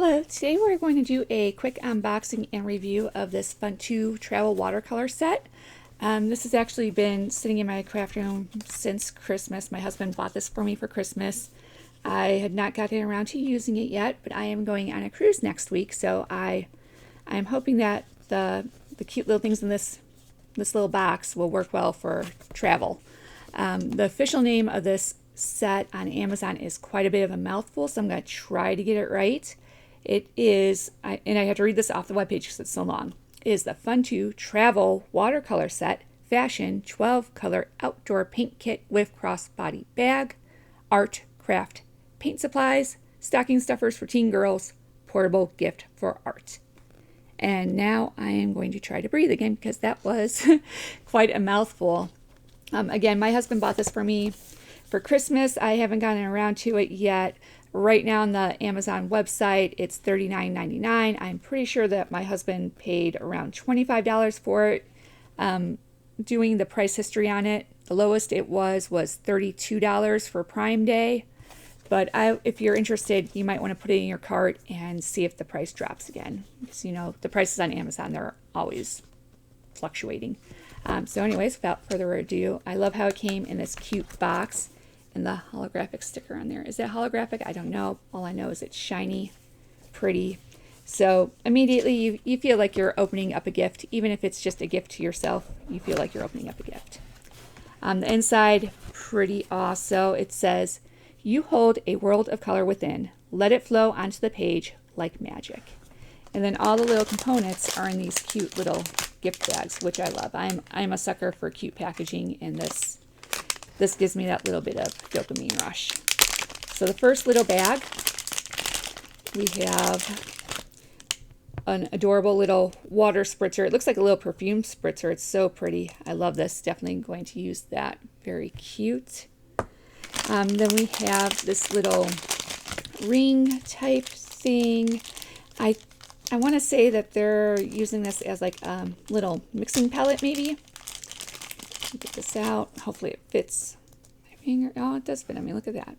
Hello, today we're going to do a quick unboxing and review of this Funto travel watercolor set. This has actually been sitting in my craft room since Christmas. My husband bought this for me for Christmas. I had not gotten around to using it yet, but I am going on a cruise next week, so I'm hoping that the cute little things in this little box will work well for travel. The official name of this set on Amazon is quite a bit of a mouthful, so I'm going to try to get it right. It is, and I have to read this off the webpage because it's so long, is the Funto Travel Watercolor Set Fashion 12 Color Outdoor Paint Kit with Crossbody Bag, Art, Craft, Paint Supplies, Stocking Stuffers for Teen Girls, Portable Gift for Art. And now I am going to try to breathe again because that was quite a mouthful. Again, my husband bought this for me for Christmas. I haven't gotten around to it yet. Right now on the Amazon website, it's $39.99. I'm pretty sure that my husband paid around $25 for it. Doing the price history on it, the lowest it was $32 for Prime Day. But if you're interested, you might want to put it in your cart and see if the price drops again. Because, you know, the prices on Amazon, they're always fluctuating. So anyways, without further ado, I love how it came in this cute box and the holographic sticker on there. Is that holographic? I don't know. All I know is it's shiny, pretty. So immediately you feel like you're opening up a gift. Even if it's just a gift to yourself, you feel like you're opening up a gift. On the inside, pretty awesome. It says, "You hold a world of color within. Let it flow onto the page like magic." And then all the little components are in these cute little gift bags, which I love. I'm a sucker for cute packaging, and this gives me that little bit of dopamine rush. So the first little bag, we have an adorable little water spritzer. It looks like a little perfume spritzer. It's so pretty. I love this. Definitely going to use that. Very cute. Then we have this little ring type thing. I want to say that they're using this as like a little mixing palette maybe. Get this out. Hopefully it fits my finger. Oh, it does fit. I mean, look at that.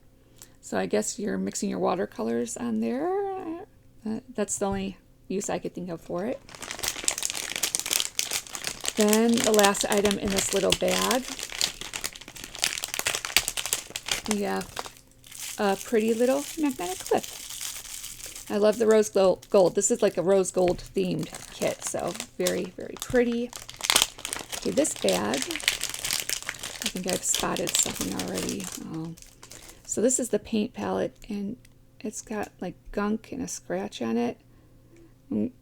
So I guess you're mixing your watercolors on there. That's the only use I could think of for it. Then the last item in this little bag, we have a pretty little magnetic clip. I love the rose gold. This is like a rose gold themed kit, so very, very pretty. Okay, this bag, I think I've spotted something already. Oh. So this is the paint palette, and it's got like gunk and a scratch on it.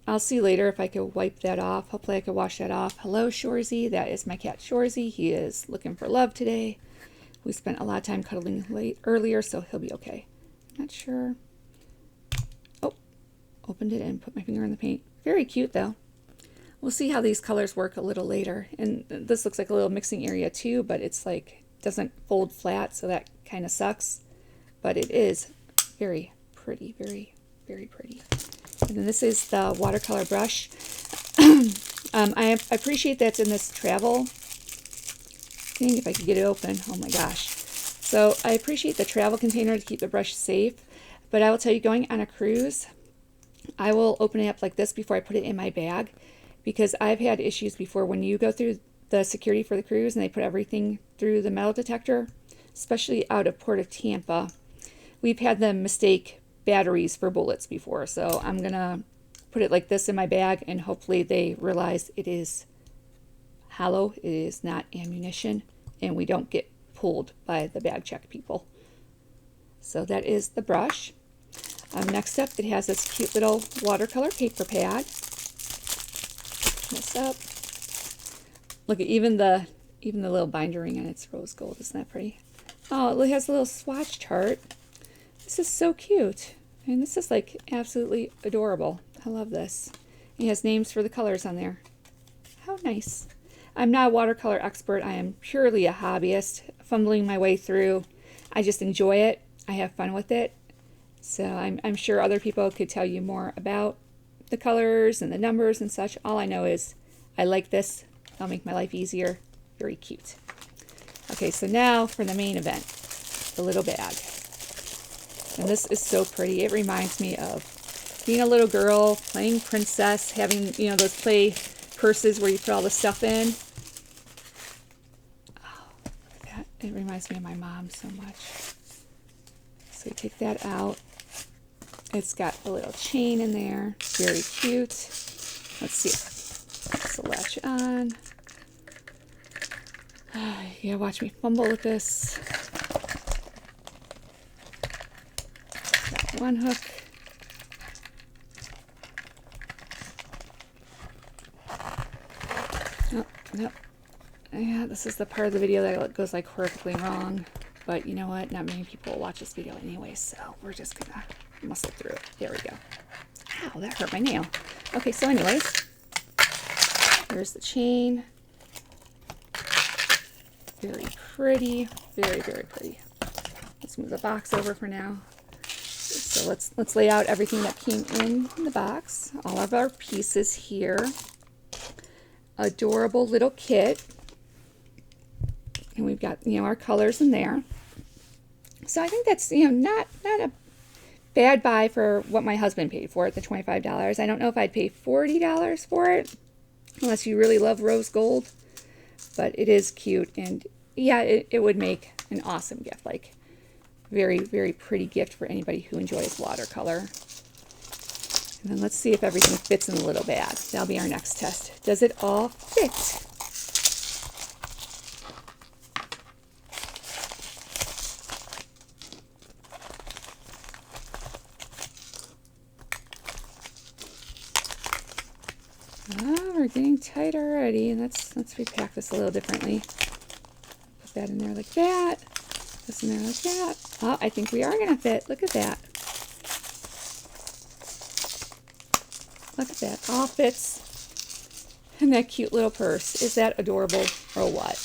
I'll see later if I could wipe that off. Hopefully I could wash that off. Hello, Shorzy. That is my cat, Shorzy. He is looking for love today. We spent a lot of time cuddling earlier, so he'll be okay. Not sure. Oh, opened it and put my finger in the paint. Very cute, though. We'll see how these colors work a little later. And this looks like a little mixing area, too, but it's like, doesn't fold flat, so that kind of sucks. But it is very pretty, very, very pretty. And then this is the watercolor brush. I appreciate that's in this travel thing, if I could get it open. Oh my gosh. So I appreciate the travel container to keep the brush safe, but I will tell you, going on a cruise, I will open it up like this before I put it in my bag, because I've had issues before when you go through the security for the cruise and they put everything through the metal detector, especially out of Port of Tampa. We've had them mistake batteries for bullets before, so I'm gonna put it like this in my bag, and hopefully they realize it is hollow, it is not ammunition, and we don't get pulled by the bag check people. So that is the brush. Next up, it has this cute little watercolor paper pad. This up. Look at even the little binder ring on it's rose gold. Isn't that pretty? Oh, it has a little swatch chart. This is so cute. I mean, this is like absolutely adorable. I love this. It has names for the colors on there. How nice. I'm not a watercolor expert. I am purely a hobbyist, fumbling my way through. I just enjoy it. I have fun with it. So I'm sure other people could tell you more about the colors and the numbers and such. All I know is I like this. It'll make my life easier. Very cute. Okay, so now for the main event, the little bag. And this is so pretty. It reminds me of being a little girl, playing princess, having, you know, those play purses where you put all the stuff in. Oh, look at that. It reminds me of my mom so much. So we take that out. It's got a little chain in there. Very cute. Let's see. So latch on. Yeah, watch me fumble with this. Got one hook. Oh, nope. Yeah, this is the part of the video that goes like horribly wrong. But you know what? Not many people will watch this video anyway, so we're just gonna muscle through it. There we go. Ow, that hurt my nail. Okay, so anyways, here's the chain. Very pretty. Very, very pretty. Let's move the box over for now. So let's lay out everything that came in the box. All of our pieces here. Adorable little kit. And we've got, you know, our colors in there. So I think that's, you know, not a bad buy for what my husband paid for it, the $25. I don't know if I'd pay $40 for it, unless you really love rose gold. But it is cute, and yeah, it would make an awesome gift, like very, very pretty gift for anybody who enjoys watercolor. And then let's see if everything fits in the little bag. That'll be our next test. Does it all fit? Oh, we're getting tight already. Let's repack this a little differently. Put that in there like that. This in there like that. Oh, I think we are going to fit. Look at that. Look at that. All fits in that cute little purse. Is that adorable or what?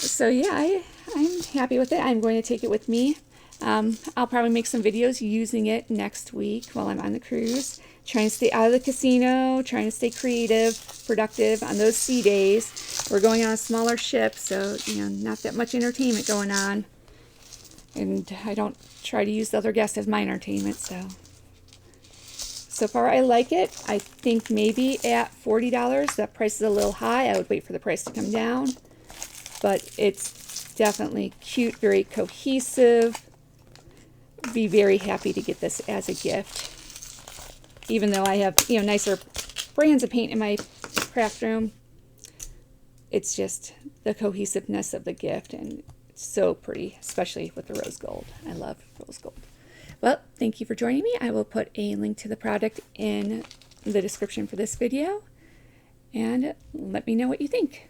So yeah, I'm happy with it. I'm going to take it with me. I'll probably make some videos using it next week while I'm on the cruise. Trying to stay out of the casino, trying to stay creative, productive on those sea days. We're going on a smaller ship, so, you know, not that much entertainment going on. And I don't try to use the other guests as my entertainment, so far I like it. I think maybe at $40, that price is a little high. I would wait for the price to come down. But it's definitely cute, very cohesive. Be very happy to get this as a gift. Even though I have, you know, nicer brands of paint in my craft room, it's just the cohesiveness of the gift, and it's so pretty, especially with the rose gold. I love rose gold. Well, thank you for joining me. I will put a link to the product in the description for this video, and let me know what you think.